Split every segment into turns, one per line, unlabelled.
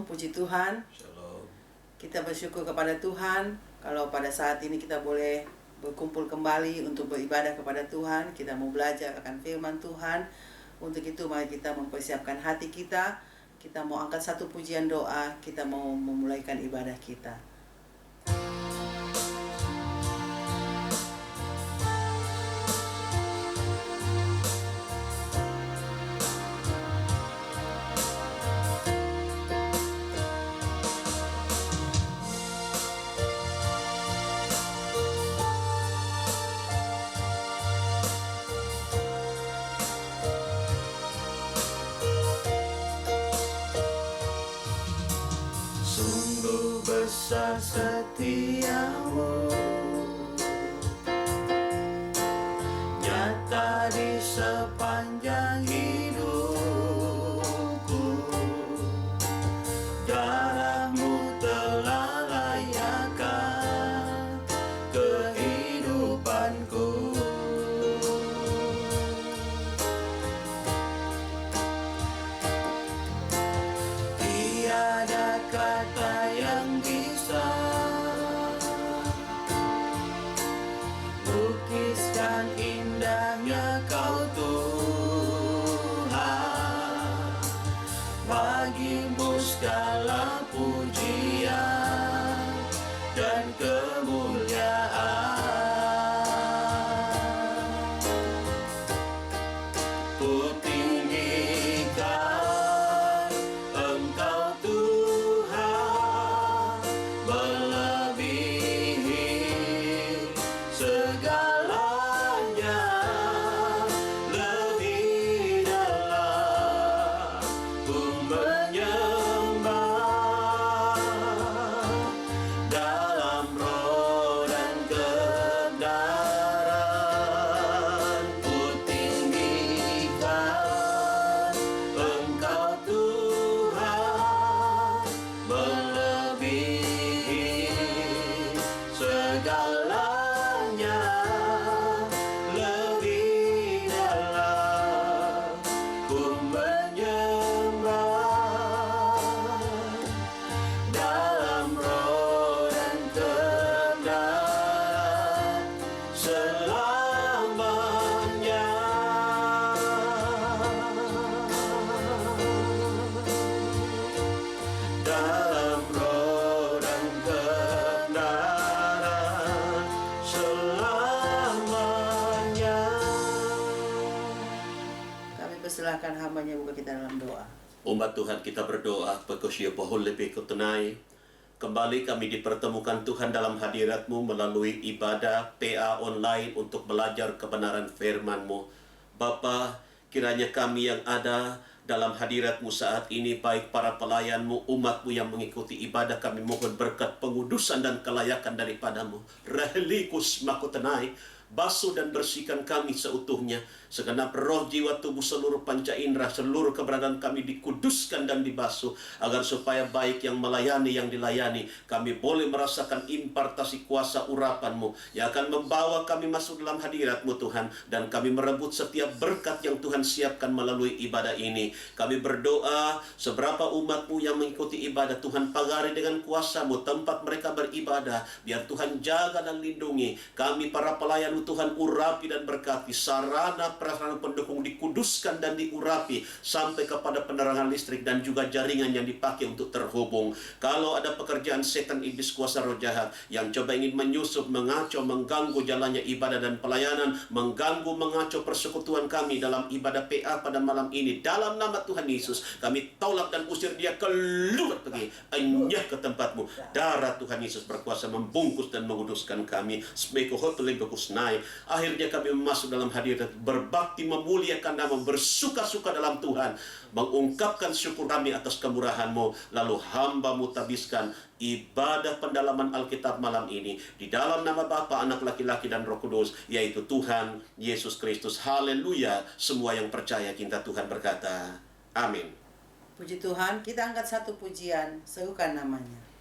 Shalom, puji Tuhan.
Shalom.
Kita bersyukur kepada Tuhan kalau pada saat ini kita boleh berkumpul kembali untuk beribadah kepada Tuhan. Kita mau belajar akan firman Tuhan. Untuk itu mari kita mempersiapkan hati kita. Kita mau angkat satu pujian doa. Kita mau memulaikan ibadah kita.
Besar setiamu, nyata di sepanjang hidupku. Darahmu telah layakan kehidupanku. Tiada kata yang bisa lukiskan indahnya Kau Tuhan. Bagimu segala pujian dan kemuliaan. Ku tinggikan Engkau Tuhan, melebihi segalanya, lebih dalam ku menyembah dalam roh dan kebenaran. Ku tinggikan Engkau Tuhan, melebihi segalanya, lebih dalam ku menyembah dalam roh dan kebenaran selamanya. Dalam roh dan kebenaran selamanya.
Kami persilahkan hamba-Nya buka kita dalam doa.
Umat Tuhan, kita berdoa pekosia pohon lebih ketenai. Kembali kami dipertemukan Tuhan dalam hadirat-Mu melalui ibadah PA online untuk belajar kebenaran firman-Mu. Bapa, kiranya kami yang ada dalam hadirat-Mu saat ini, baik para pelayan-Mu, umat-Mu yang mengikuti ibadah, kami mohon berkat pengudusan dan kelayakan daripada-Mu. Rahlikus makutenai, basuh dan bersihkan kami seutuhnya. Segenap roh, jiwa, tubuh, seluruh panca indera, seluruh keberadaan kami dikuduskan dan dibasuh, agar supaya baik yang melayani, yang dilayani, kami boleh merasakan impartasi kuasa urapan-Mu yang akan membawa kami masuk dalam hadirat-Mu Tuhan. Dan kami merebut setiap berkat yang Tuhan siapkan melalui ibadah ini. Kami berdoa seberapa umat-Mu yang mengikuti ibadah, Tuhan pagari dengan kuasa-Mu tempat mereka beribadah. Biar Tuhan jaga dan lindungi kami para pelayan-Mu Tuhan, urapi dan berkati sarana prasarana pendukung dikuduskan dan diurapi sampai kepada penerangan listrik dan juga jaringan yang dipakai untuk terhubung. Kalau ada pekerjaan setan, iblis, kuasa roh jahat yang coba ingin menyusup, mengacau, mengganggu jalannya ibadah dan pelayanan, mengganggu, mengacau persekutuan kami dalam ibadah PA pada malam ini, dalam nama Tuhan Yesus kami tolak dan usir dia keluar pergi, enyah ke tempat-Mu. Darah Tuhan Yesus berkuasa membungkus dan menguduskan kami. Akhirnya kami masuk dalam hadirat, berbakti, memuliakan nama, bersuka-suka dalam Tuhan, mengungkapkan syukur kami atas kemurahan-Mu. Lalu hamba-Mu tabiskan ibadah pendalaman Alkitab malam ini di dalam nama Bapa, Anak laki-laki dan Roh Kudus, yaitu Tuhan Yesus Kristus. Haleluya. Semua yang percaya cinta Tuhan berkata amin.
Puji Tuhan, kita angkat satu pujian, serukan namanya.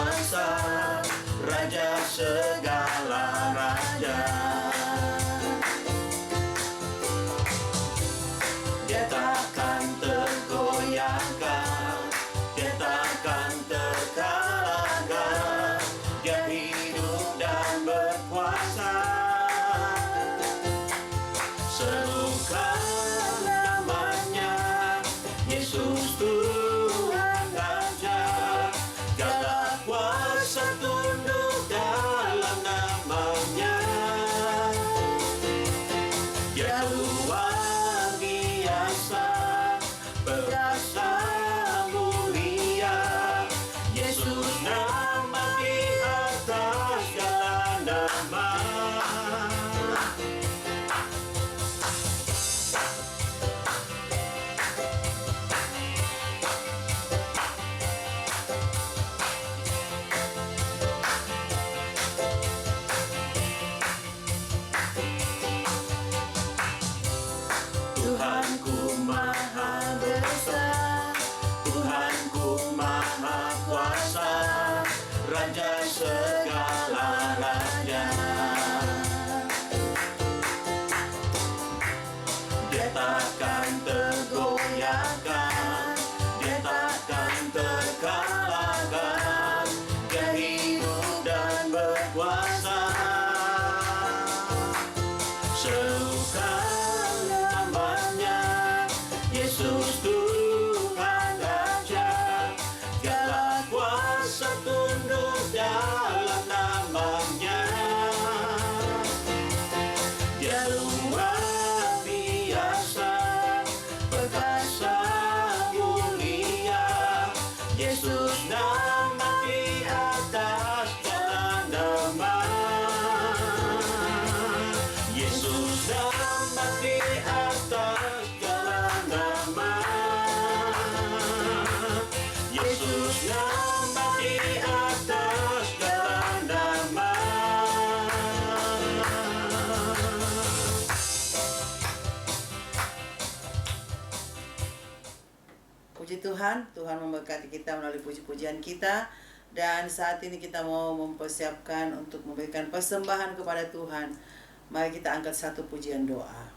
berkuasa, Raja segala raja. Dia takkan tergoyahkan, dia takkan terkalahkan. Dia hidup dan berkuasa. Serukan namanya, Yesus Tuhan Raja. Segala kuasa tunduk dalam namanya. Dia luar biasa, perkasa mulia. Yesus nama di atas segala nama. Tuhanku maha besar, Tuhanku maha kuasa, Raja segala raja. Dia takkan tergoyahkan, dia takkan terkalahkan. Dia hidup dan berkuasa. Serukan namanya, Yesus Tuhan Raja. Segala kuasa tunduk dalam namanya. Dia luar biasa, perkasa mulia. Yesus nama di atas segala nama. Yesus nama di atas segala nama. Yesus nama di atas segala nama.
Puji Tuhan, Tuhan memberkati kita melalui puji-pujian kita. Dan saat ini kita mau mempersiapkan untuk memberikan persembahan kepada Tuhan. Mari kita angkat satu pujian doa.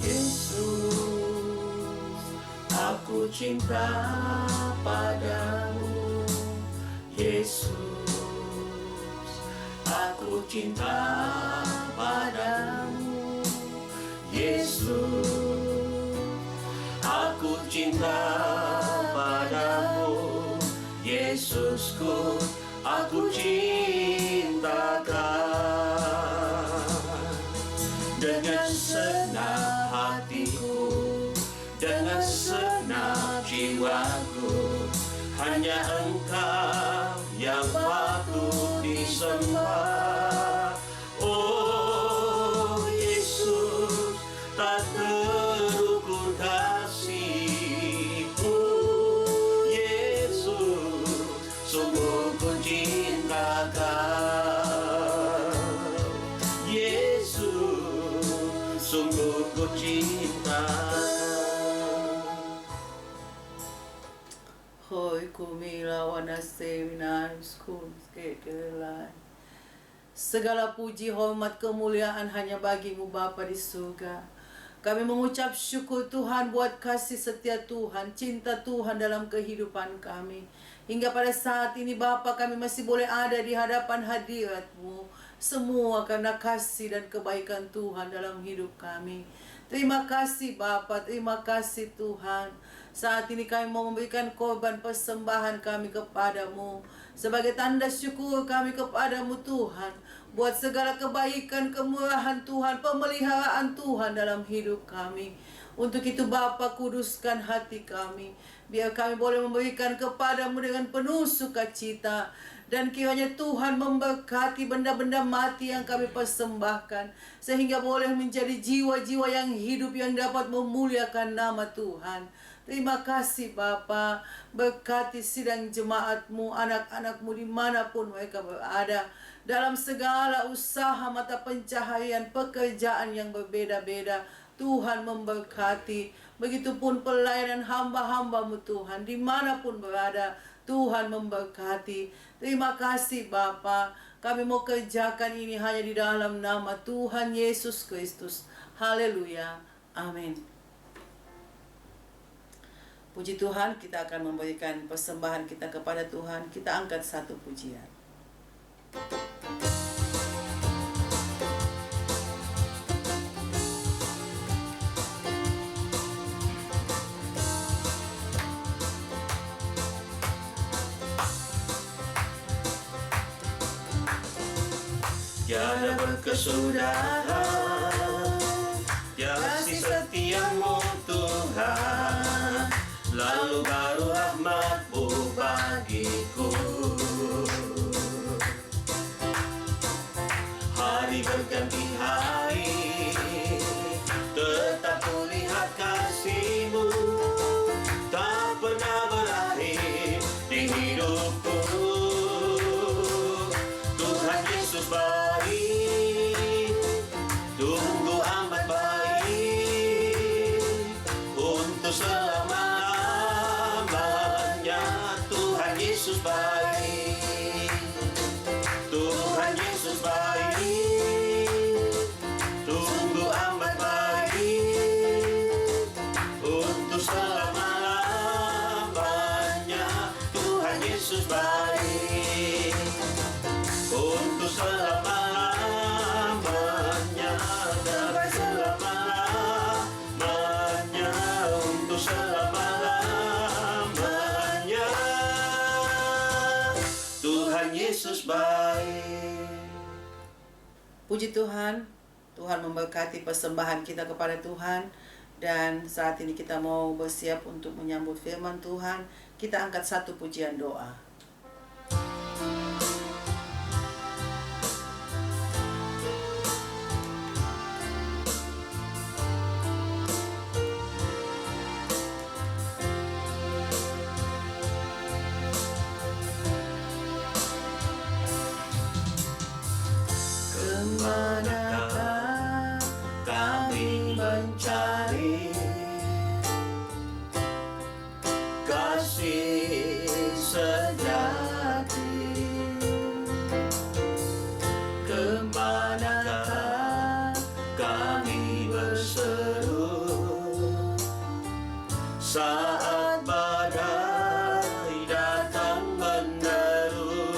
Yesus, aku cinta padamu. Yesus, aku cinta padamu. Yesus,
Aku cinta padamu, Yesusku, aku cintakan. Dengan senang hatiku, dengan senang jiwaku, hanya Engkau yang patut disembah. Oh Yesus, tak terukur kasih-Mu. Yesus, sungguh ku cinta Kau. Yesus, sungguh ku cinta.
Hoi kumila wanaseminariskun kekelai. Segala puji, hormat, kemuliaan hanya bagi-Mu Bapa di surga. Kami mengucap syukur Tuhan buat kasih setia Tuhan, cinta Tuhan dalam kehidupan kami. Hingga pada saat ini Bapa, kami masih boleh ada di hadapan hadirat-Mu. Semua karena kasih dan kebaikan Tuhan dalam hidup kami. Terima kasih Bapa, terima kasih Tuhan. Saat ini kami mau memberikan korban persembahan kami kepadamu. Sebagai tanda syukur kami kepadamu Tuhan. Buat segala kebaikan, kemurahan Tuhan, pemeliharaan Tuhan dalam hidup kami. Untuk itu Bapa, kuduskan hati kami. Biar kami boleh memberikan kepadamu dengan penuh sukacita. Dan kiranya Tuhan memberkati benda-benda mati yang kami persembahkan. Sehingga boleh menjadi jiwa-jiwa yang hidup yang dapat memuliakan nama Tuhan. Terima kasih Bapa, berkati sidang jemaat-Mu, anak-anak-Mu dimanapun mereka berada, dalam segala usaha mata pencaharian pekerjaan yang berbeda-beda. Tuhan memberkati, begitupun pelayanan hamba-hamba-Mu Tuhan, dimanapun berada, Tuhan memberkati. Terima kasih Bapa, kami mau kerjakan ini hanya di dalam nama Tuhan Yesus Kristus. Haleluya, amin. Puji Tuhan, kita akan memberikan persembahan kita kepada Tuhan. Kita angkat satu pujian.
Tiada berkesudahan kasih setia-Mu Tuhan, lalu baru rahmat-Mu bagiku. Hari berganti hari, tetap kulihat kasih-Mu, tak pernah berakhir di hidupku. Tuhan Yesus baik, tunggu amat baik, untuk selama-lamanya. Tuhan Yesus baik, Tuhan Yesus baik, tunggu amat baik, untuk selama-lamanya. Tuhan Yesus baik, untuk selama-lamanya, dan selama-lamanya, untuk selama-lamanya. Tuhan Yesus baik.
Puji Tuhan, Tuhan memberkati persembahan kita kepada Tuhan. Dan saat ini kita mau bersiap untuk menyambut firman Tuhan. Kita angkat satu pujian doa. Kemanakah kami mencari kasih sejati? Kemanakah kami berseru saat badai datang menderu?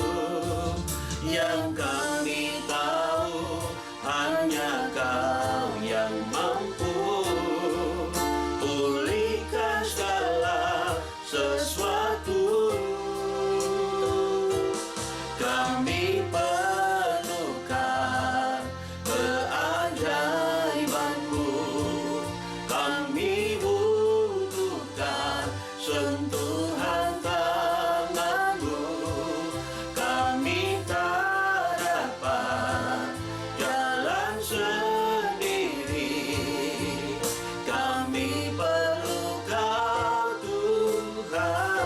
Yang kami tahu hanya Kau yang mampu pulihkan segala sesuatu. Kami perlukan keajaiban-Mu, kami butuhkan sentuhan tangan-Mu. Kami tak dapat jalan sendiri, kami perlu Kau Tuhan.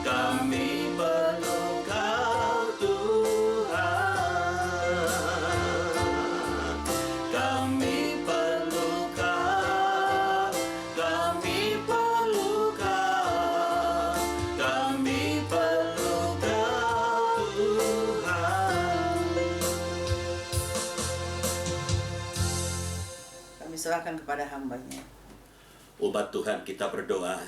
Kami perlu Kau Tuhan. Kami perlu Kau, kami perlu Kau, kami perlu Kau Tuhan. Kami serahkan kepada hamba-Nya.
Umat Tuhan, kita berdoa.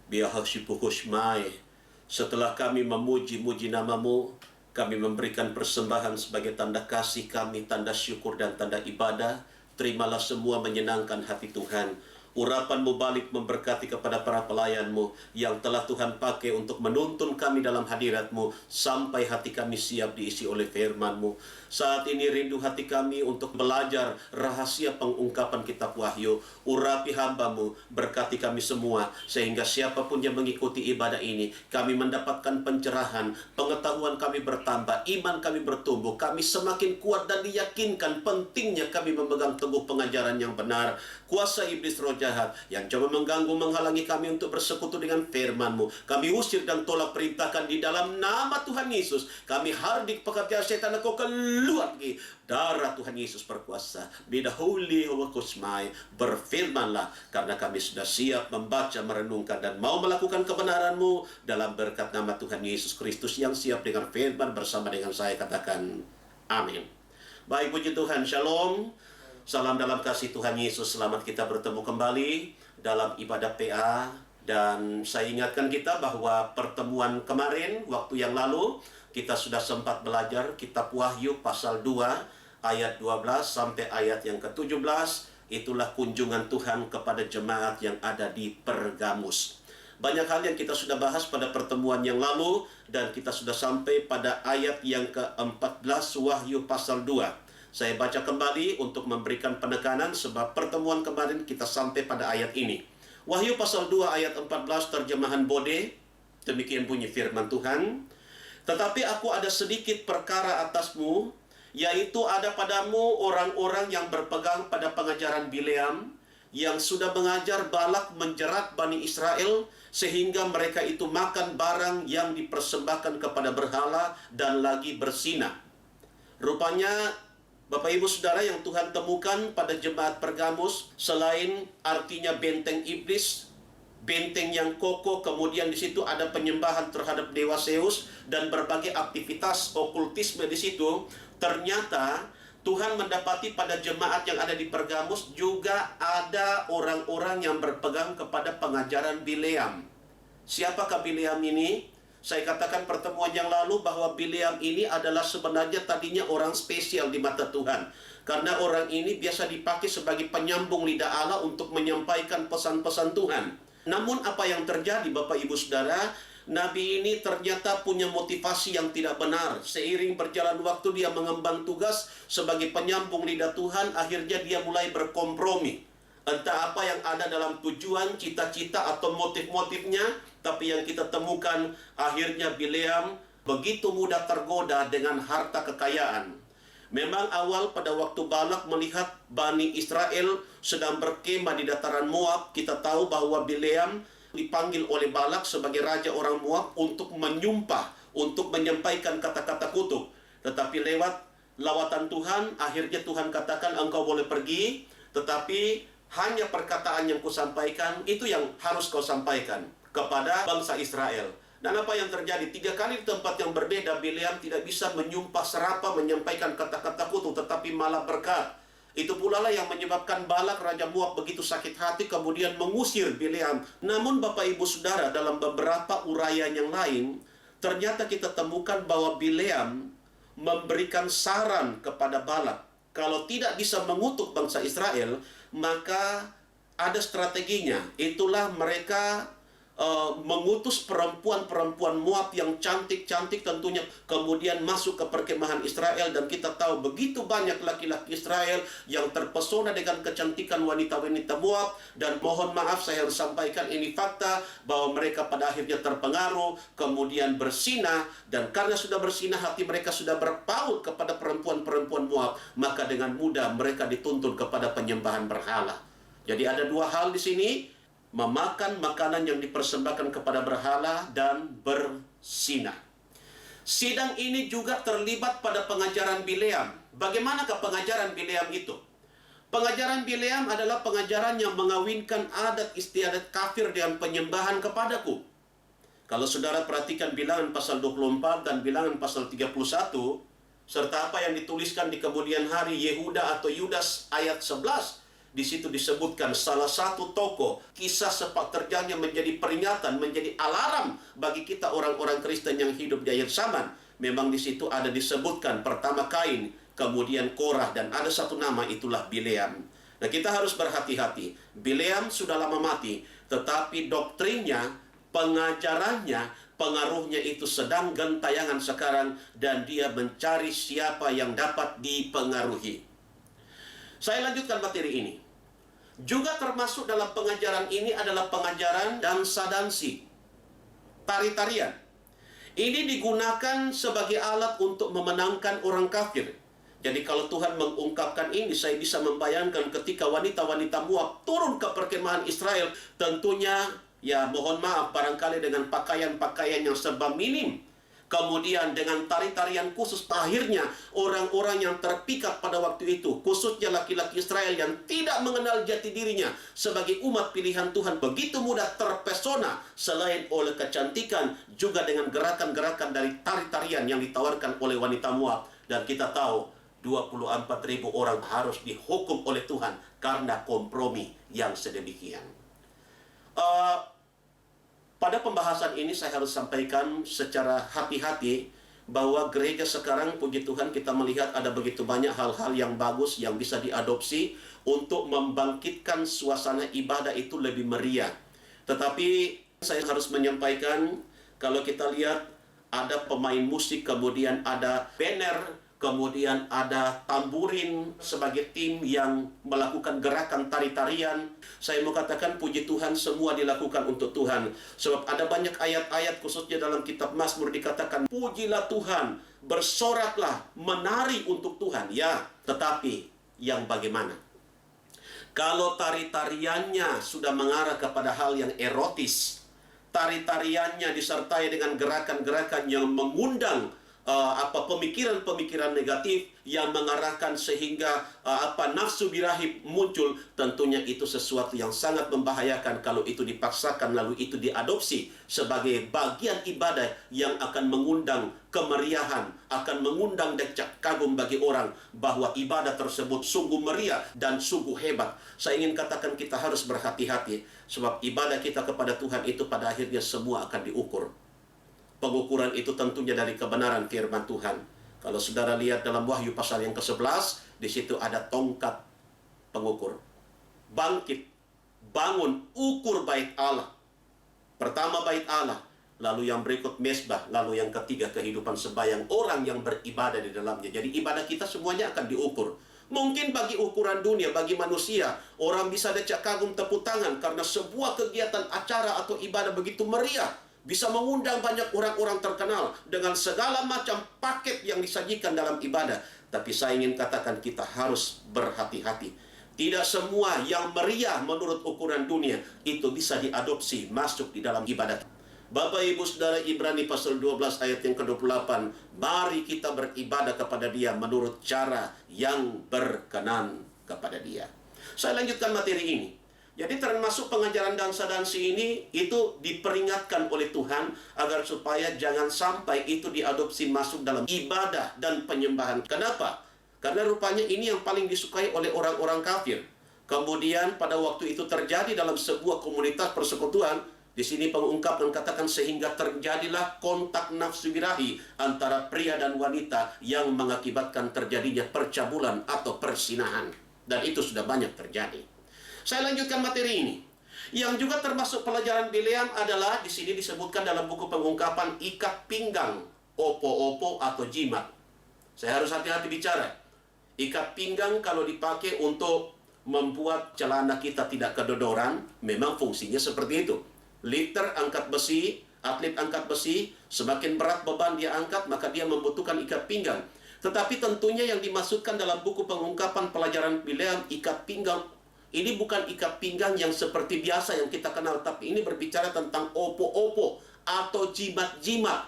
Biar hasipuhusmai, setelah kami memuji-muji nama-Mu, kami memberikan persembahan sebagai tanda kasih kami, tanda syukur dan tanda ibadah. Terimalah semua menyenangkan hati Tuhan. Urapan-Mu balik memberkati kepada para pelayan-Mu yang telah Tuhan pakai untuk menuntun kami dalam hadirat-Mu sampai hati kami siap diisi oleh firman-Mu. Saat ini rindu hati kami untuk belajar rahasia pengungkapan kitab Wahyu. Urapi hamba-Mu, berkati kami semua, sehingga siapapun yang mengikuti ibadah ini, kami mendapatkan pencerahan, pengetahuan kami bertambah, iman kami bertumbuh, kami semakin kuat dan diyakinkan pentingnya kami memegang teguh pengajaran yang benar. Kuasa iblis roh jahat yang coba mengganggu, menghalangi kami untuk bersekutu dengan firman-Mu, kami usir dan tolak perintahkan di dalam nama Tuhan Yesus. Kami hardik pekerjaan setan, Kau keluar lagi. Darah Tuhan Yesus berkuasa. Be the holy Holocaustmai. Berfirmanlah, karena kami sudah siap membaca, merenungkan, dan mau melakukan kebenaran-Mu dalam berkat nama Tuhan Yesus Kristus yang siap dengan firman bersama dengan saya. Katakan amin. Baik, puji Tuhan. Shalom. Salam dalam kasih Tuhan Yesus. Selamat kita bertemu kembali dalam ibadah PA. Dan saya ingatkan kita bahwa pertemuan kemarin, waktu yang lalu, kita sudah sempat belajar kitab Wahyu pasal 2 ayat 12 sampai ayat yang ke-17. Itulah kunjungan Tuhan kepada jemaat yang ada di Pergamus. Banyak hal yang kita sudah bahas pada pertemuan yang lalu, dan kita sudah sampai pada ayat yang ke-14 Wahyu pasal 2. Saya baca kembali untuk memberikan penekanan sebab pertemuan kemarin kita sampai pada ayat ini. Wahyu pasal 2 ayat 14 terjemahan Bode. Demikian bunyi firman Tuhan. Tetapi aku ada sedikit perkara atasmu, yaitu ada padamu orang-orang yang berpegang pada pengajaran Bileam, yang sudah mengajar Balak menjerat Bani Israel, sehingga mereka itu makan barang yang dipersembahkan kepada berhala dan lagi bersinah. Rupanya Bapak Ibu Saudara yang Tuhan temukan pada jemaat Pergamus, selain artinya benteng iblis, benteng yang kokoh, kemudian di situ ada penyembahan terhadap dewa Zeus dan berbagai aktivitas okultisme di situ. Ternyata Tuhan mendapati pada jemaat yang ada di Pergamus juga ada orang-orang yang berpegang kepada pengajaran Bileam. Siapakah Bileam ini? Saya katakan pertemuan yang lalu bahwa Bileam ini adalah sebenarnya tadinya orang spesial di mata Tuhan. Karena orang ini biasa dipakai sebagai penyambung lidah Allah untuk menyampaikan pesan-pesan Tuhan. Namun apa yang terjadi Bapak Ibu Saudara, Nabi ini ternyata punya motivasi yang tidak benar. Seiring berjalan waktu dia mengemban tugas sebagai penyambung lidah Tuhan, akhirnya dia mulai berkompromi. Entah apa yang ada dalam tujuan, cita-cita atau motif-motifnya, tapi yang kita temukan akhirnya Bileam begitu mudah tergoda dengan harta kekayaan. Memang awal pada waktu Balak melihat Bani Israel sedang berkemah di dataran Moab, kita tahu bahwa Bileam dipanggil oleh Balak sebagai raja orang Moab untuk menyumpah, untuk menyampaikan kata-kata kutuk. Tetapi lewat lawatan Tuhan, akhirnya Tuhan katakan engkau boleh pergi, tetapi hanya perkataan yang kusampaikan, itu yang harus kau sampaikan kepada bangsa Israel. Dan apa yang terjadi? 3 kali di tempat yang berbeda, Bileam tidak bisa menyumpah serapa menyampaikan kata-kata kutuk, tetapi malah berkat. Itu pula lah yang menyebabkan Balak, Raja Moab, begitu sakit hati, kemudian mengusir Bileam. Namun Bapak Ibu Saudara, dalam beberapa uraian yang lain, ternyata kita temukan bahwa Bileam memberikan saran kepada Balak. Kalau tidak bisa mengutuk bangsa Israel, maka ada strateginya. Itulah mereka mengutus perempuan-perempuan Moab yang cantik-cantik tentunya, kemudian masuk ke perkemahan Israel. Dan kita tahu begitu banyak laki-laki Israel yang terpesona dengan kecantikan wanita-wanita Moab. Dan mohon maaf saya harus sampaikan ini fakta, bahwa mereka pada akhirnya terpengaruh, kemudian bersinah. Dan karena sudah bersinah, hati mereka sudah berpaut kepada perempuan-perempuan Moab, maka dengan mudah mereka dituntun kepada penyembahan berhala. Jadi ada 2 hal di sini: memakan makanan yang dipersembahkan kepada berhala dan bersinah. Sidang ini juga terlibat pada pengajaran Bileam. Bagaimanakah pengajaran Bileam itu? Pengajaran Bileam adalah pengajaran yang mengawinkan adat istiadat kafir dengan penyembahan kepadaku. Kalau saudara perhatikan bilangan pasal 24 dan bilangan pasal 31, serta apa yang dituliskan di kemudian hari Yehuda atau Yudas ayat 11, di situ disebutkan salah satu tokoh kisah sepak terjangnya menjadi peringatan, menjadi alarm bagi kita orang-orang Kristen yang hidup di akhir zaman. Memang di situ ada disebutkan pertama Kain, kemudian Korah, dan ada satu nama, itulah Bileam. Nah, kita harus berhati-hati. Bileam sudah lama mati, tetapi doktrinnya, pengajarannya, pengaruhnya itu sedang gentayangan sekarang, dan dia mencari siapa yang dapat dipengaruhi. Saya lanjutkan materi ini. Juga termasuk dalam pengajaran ini adalah pengajaran dansa-dansi, tari-tarian. Ini digunakan sebagai alat untuk memenangkan orang kafir. Jadi kalau Tuhan mengungkapkan ini, saya bisa membayangkan ketika wanita-wanita Moab turun ke perkemahan Israel, tentunya ya mohon maaf barangkali dengan pakaian-pakaian yang serba minim. Kemudian dengan tari-tarian khusus, akhirnya orang-orang yang terpikat pada waktu itu, khususnya laki-laki Israel yang tidak mengenal jati dirinya sebagai umat pilihan Tuhan, begitu mudah terpesona selain oleh kecantikan, juga dengan gerakan-gerakan dari tari-tarian yang ditawarkan oleh wanita Moab. Dan kita tahu 24.000 orang harus dihukum oleh Tuhan karena kompromi yang sedemikian. Pada pembahasan ini saya harus sampaikan secara hati-hati bahwa gereja sekarang, puji Tuhan, kita melihat ada begitu banyak hal-hal yang bagus yang bisa diadopsi untuk membangkitkan suasana ibadah itu lebih meriah. Tetapi saya harus menyampaikan, kalau kita lihat ada pemain musik, kemudian ada banner, kemudian ada tamburin sebagai tim yang melakukan gerakan tari-tarian. Saya mau katakan puji Tuhan, semua dilakukan untuk Tuhan. Sebab ada banyak ayat-ayat khususnya dalam kitab Mazmur dikatakan, pujilah Tuhan, bersoraklah, menari untuk Tuhan. Ya, tetapi yang bagaimana? Kalau tari-tariannya sudah mengarah kepada hal yang erotis, tari-tariannya disertai dengan gerakan-gerakan yang mengundang pemikiran-pemikiran negatif yang mengarahkan sehingga nafsu birahi muncul, tentunya itu sesuatu yang sangat membahayakan kalau itu dipaksakan lalu itu diadopsi sebagai bagian ibadah yang akan mengundang kemeriahan, akan mengundang decak kagum bagi orang bahwa ibadah tersebut sungguh meriah dan sungguh hebat. Saya ingin katakan kita harus berhati-hati, sebab ibadah kita kepada Tuhan itu pada akhirnya semua akan diukur. Pengukuran itu tentunya dari kebenaran firman Tuhan. Kalau saudara lihat dalam Wahyu pasal yang ke-11, di situ ada tongkat pengukur. Bangkit, bangun, ukur bait Allah. Pertama bait Allah, lalu yang berikut mezbah, lalu yang ketiga kehidupan sembahyang orang yang beribadah di dalamnya. Jadi ibadah kita semuanya akan diukur. Mungkin bagi ukuran dunia, bagi manusia, orang bisa decak kagum tepuk tangan karena sebuah kegiatan acara atau ibadah begitu meriah, bisa mengundang banyak orang-orang terkenal dengan segala macam paket yang disajikan dalam ibadah. Tapi saya ingin katakan kita harus berhati-hati. Tidak semua yang meriah menurut ukuran dunia itu bisa diadopsi masuk di dalam ibadah. Bapak Ibu Saudara, Ibrani pasal 12 ayat yang ke-28, mari kita beribadah kepada Dia menurut cara yang berkenan kepada Dia. Saya lanjutkan materi ini. Jadi termasuk pengajaran dansa-dansi ini itu diperingatkan oleh Tuhan agar supaya jangan sampai itu diadopsi masuk dalam ibadah dan penyembahan. Kenapa? Karena rupanya ini yang paling disukai oleh orang-orang kafir. Kemudian pada waktu itu terjadi dalam sebuah komunitas persekutuan. Di sini pengungkap mengatakan sehingga terjadilah kontak nafsu birahi antara pria dan wanita yang mengakibatkan terjadinya percabulan atau persinahan. Dan itu sudah banyak terjadi. Saya lanjutkan materi ini. Yang juga termasuk pelajaran Bileam adalah di sini disebutkan dalam buku pengungkapan ikat pinggang, opo-opo atau jimat. Saya harus hati-hati bicara. Ikat pinggang kalau dipakai untuk membuat celana kita tidak kedodoran, memang fungsinya seperti itu. Lifter angkat besi, atlet angkat besi, semakin berat beban dia angkat, maka dia membutuhkan ikat pinggang. Tetapi tentunya yang dimasukkan dalam buku pengungkapan pelajaran Bileam, ikat pinggang, ini bukan ikat pinggang yang seperti biasa yang kita kenal, tapi ini berbicara tentang opo-opo atau jimat-jimat.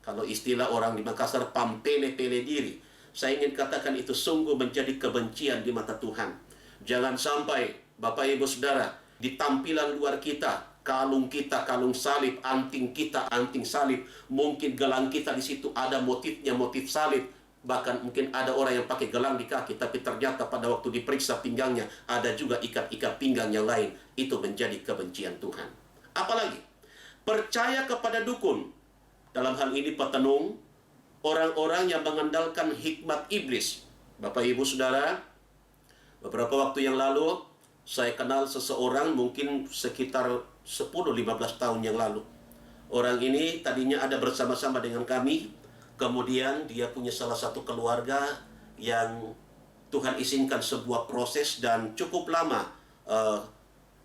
Kalau istilah orang di Makassar, pampele-pele diri. Saya ingin katakan itu sungguh menjadi kebencian di mata Tuhan. Jangan sampai, Bapak Ibu Saudara, di tampilan luar kita, kalung kita, kalung salib, anting kita, anting salib, mungkin gelang kita di situ ada motifnya, motif salib. Bahkan mungkin ada orang yang pakai gelang di kaki, tapi ternyata pada waktu diperiksa pinggangnya ada juga ikat-ikat pinggang yang lain. Itu menjadi kebencian Tuhan. Apalagi percaya kepada dukun, dalam hal ini petenung, orang-orang yang mengandalkan hikmat iblis. Bapak Ibu Saudara, Beberapa waktu yang lalu, saya kenal seseorang mungkin sekitar 10-15 tahun yang lalu. Orang ini tadinya ada bersama-sama dengan kami, kemudian dia punya salah satu keluarga yang Tuhan izinkan sebuah proses dan cukup lama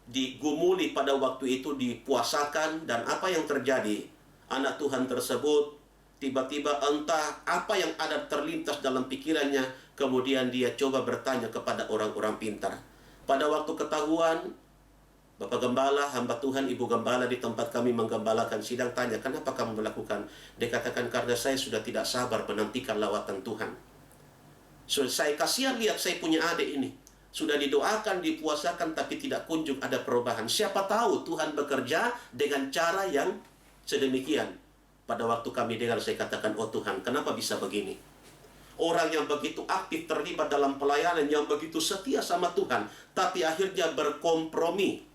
digumuli pada waktu itu, dipuasakan, dan apa yang terjadi? Anak Tuhan tersebut tiba-tiba entah apa yang ada terlintas dalam pikirannya, kemudian dia coba bertanya kepada orang-orang pintar. Pada waktu ketahuan, Bapak Gembala, hamba Tuhan, Ibu Gembala di tempat kami menggembalakan sidang tanya, kenapa kamu melakukan? Dia katakan, karena saya sudah tidak sabar menantikan lawatan Tuhan. So, saya kasihan lihat saya punya adik ini. Sudah didoakan, dipuasakan, tapi tidak kunjung ada perubahan. Siapa tahu Tuhan bekerja dengan cara yang sedemikian. Pada waktu kami dengar, saya katakan, oh Tuhan, kenapa bisa begini? Orang yang begitu aktif terlibat dalam pelayanan, yang begitu setia sama Tuhan, tapi akhirnya berkompromi.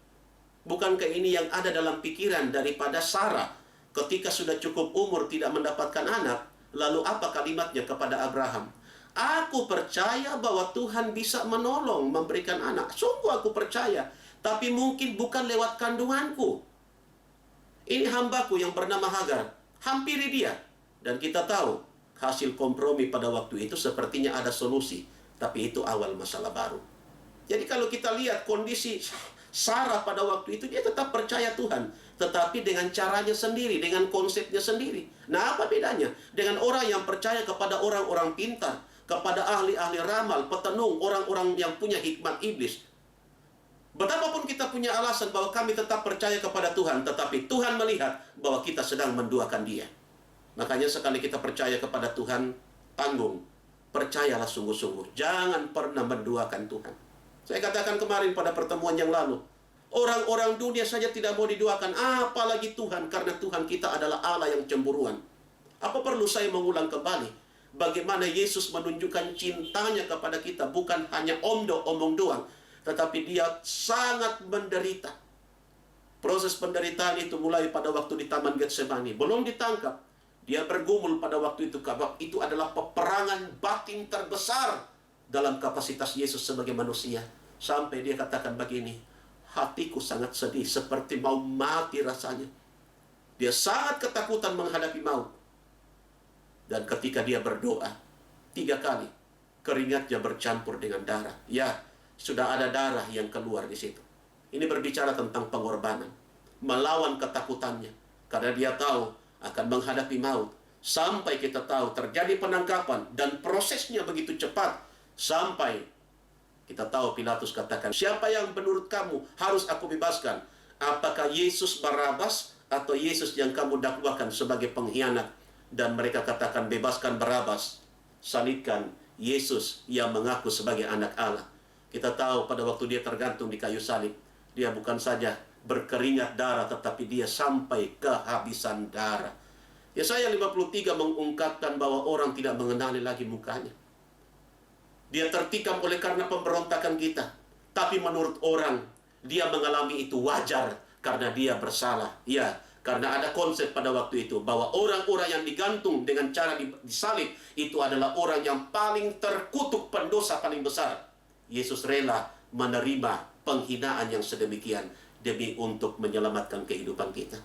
Bukankah ini yang ada dalam pikiran daripada Sarah ketika sudah cukup umur tidak mendapatkan anak? Lalu apa kalimatnya kepada Abraham? Aku percaya bahwa Tuhan bisa menolong, memberikan anak. Sungguh aku percaya, tapi mungkin bukan lewat kandunganku. Ini hambaku yang bernama Hagar. Hampiri dia. Dan kita tahu, hasil kompromi pada waktu itu sepertinya ada solusi. Tapi itu awal masalah baru. Jadi kalau kita lihat kondisi Sarah pada waktu itu, dia tetap percaya Tuhan. Tetapi dengan caranya sendiri, dengan konsepnya sendiri. Nah, apa bedanya dengan orang yang percaya kepada orang-orang pintar, kepada ahli-ahli ramal, petenung, orang-orang yang punya hikmat iblis? Betapapun kita punya alasan bahwa kami tetap percaya kepada Tuhan, tetapi Tuhan melihat bahwa kita sedang menduakan Dia. Makanya sekali kita percaya kepada Tuhan, tanggung. Percayalah sungguh-sungguh. Jangan pernah menduakan Tuhan. Saya katakan kemarin pada pertemuan yang lalu, orang-orang dunia saja tidak mau diduakan, apalagi Tuhan, karena Tuhan kita adalah Allah yang cemburuan. Apa perlu saya mengulang kembali bagaimana Yesus menunjukkan cintanya kepada kita, bukan hanya omong doang, tetapi Dia sangat menderita. Proses penderitaan itu mulai pada waktu di Taman Getsemani, belum ditangkap. Dia bergumul pada waktu itu, karena itu adalah peperangan batin terbesar dalam kapasitas Yesus sebagai manusia. Sampai Dia katakan begini, hatiku sangat sedih, seperti mau mati rasanya. Dia sangat ketakutan menghadapi maut. Dan ketika Dia berdoa 3 kali, keringatnya bercampur dengan darah. Ya, sudah ada darah yang keluar di situ. Ini berbicara tentang pengorbanan, melawan ketakutannya, karena Dia tahu akan menghadapi maut. Sampai kita tahu terjadi penangkapan, dan prosesnya begitu cepat, sampai kita tahu Pilatus katakan, siapa yang menurut kamu harus aku bebaskan? Apakah Yesus Barabas atau Yesus yang kamu dakwakan sebagai pengkhianat? Dan mereka katakan, bebaskan Barabas, salibkan Yesus yang mengaku sebagai anak Allah. Kita tahu pada waktu Dia tergantung di kayu salib, Dia bukan saja berkeringat darah, tetapi Dia sampai kehabisan darah. Yesaya 53 mengungkapkan bahwa orang tidak mengenali lagi mukanya. Dia tertikam oleh karena pemberontakan kita. Tapi menurut orang, dia mengalami itu wajar karena dia bersalah. Ya, karena ada konsep pada waktu itu bahwa orang-orang yang digantung dengan cara disalib itu adalah orang yang paling terkutuk, pendosa paling besar. Yesus rela menerima penghinaan yang sedemikian demi untuk menyelamatkan kehidupan kita.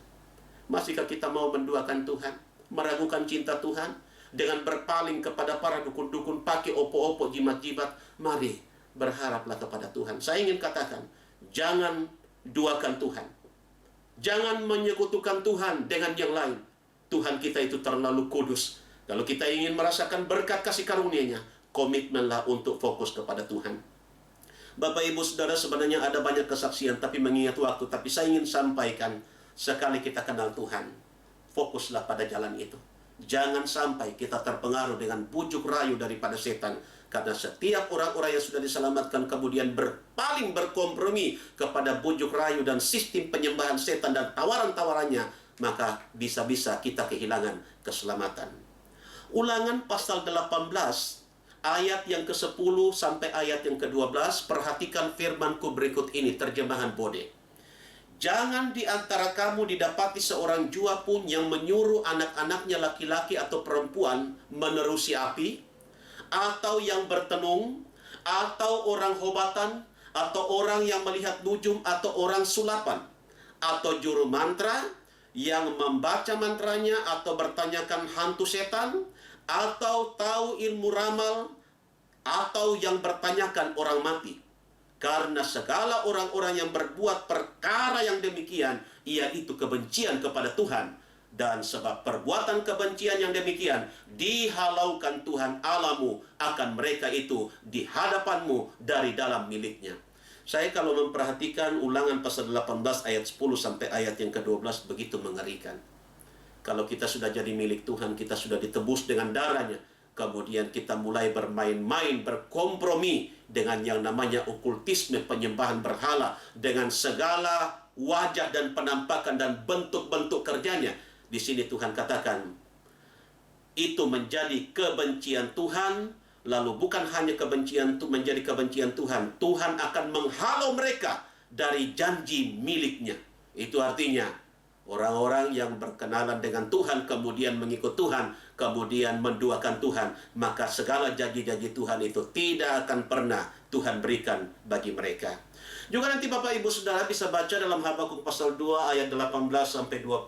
Masihkah kita mau menduakan Tuhan, meragukan cinta Tuhan dengan berpaling kepada para dukun-dukun, pakai opo-opo, jimat-jimat? Mari berharaplah kepada Tuhan. Saya ingin katakan, jangan duakan Tuhan. Jangan menyekutukan Tuhan dengan yang lain. Tuhan kita itu terlalu kudus. Kalau kita ingin merasakan berkat kasih karunia-Nya, komitmenlah untuk fokus kepada Tuhan. Bapak, Ibu, Saudara, sebenarnya ada banyak kesaksian, tapi mengingat waktu. Tapi saya ingin sampaikan, sekali kita kenal Tuhan, fokuslah pada jalan itu. Jangan sampai kita terpengaruh dengan bujuk rayu daripada setan. Karena setiap orang-orang yang sudah diselamatkan kemudian berpaling, berkompromi kepada bujuk rayu dan sistem penyembahan setan dan tawaran-tawarannya, maka bisa-bisa kita kehilangan keselamatan. Ulangan pasal 18 ayat yang ke-10 sampai ayat yang ke-12. Perhatikan firmanku berikut ini, terjemahan Bode. Jangan di antara kamu didapati seorang jua pun yang menyuruh anak-anaknya laki-laki atau perempuan menerusi api, atau yang bertenung, atau orang hobatan, atau orang yang melihat nujum, atau orang sulapan, atau juru mantra yang membaca mantranya atau bertanyakan hantu setan, atau tahu ilmu ramal, atau yang bertanyakan orang mati. Karena segala orang-orang yang berbuat perkara yang demikian, yaitu kebencian kepada Tuhan. Dan sebab perbuatan kebencian yang demikian, dihalaukan Tuhan Allahmu akan mereka itu di hadapanmu dari dalam miliknya. Saya kalau memperhatikan Ulangan pasal 18 ayat 10 sampai ayat yang ke-12 begitu mengerikan. Kalau kita sudah jadi milik Tuhan, kita sudah ditebus dengan darahnya, kemudian kita mulai bermain-main, berkompromi dengan yang namanya okultisme, penyembahan berhala, dengan segala wajah dan penampakan dan bentuk-bentuk kerjanya. Di sini Tuhan katakan, itu menjadi kebencian Tuhan. Lalu bukan hanya kebencian itu menjadi kebencian Tuhan, Tuhan akan menghalau mereka dari janji miliknya. Itu artinya orang-orang yang berkenalan dengan Tuhan, kemudian mengikut Tuhan, kemudian menduakan Tuhan, maka segala janji-janji Tuhan itu tidak akan pernah Tuhan berikan bagi mereka. Juga nanti Bapak Ibu Saudara bisa baca dalam Habakuk pasal 2 ayat 18 sampai 20,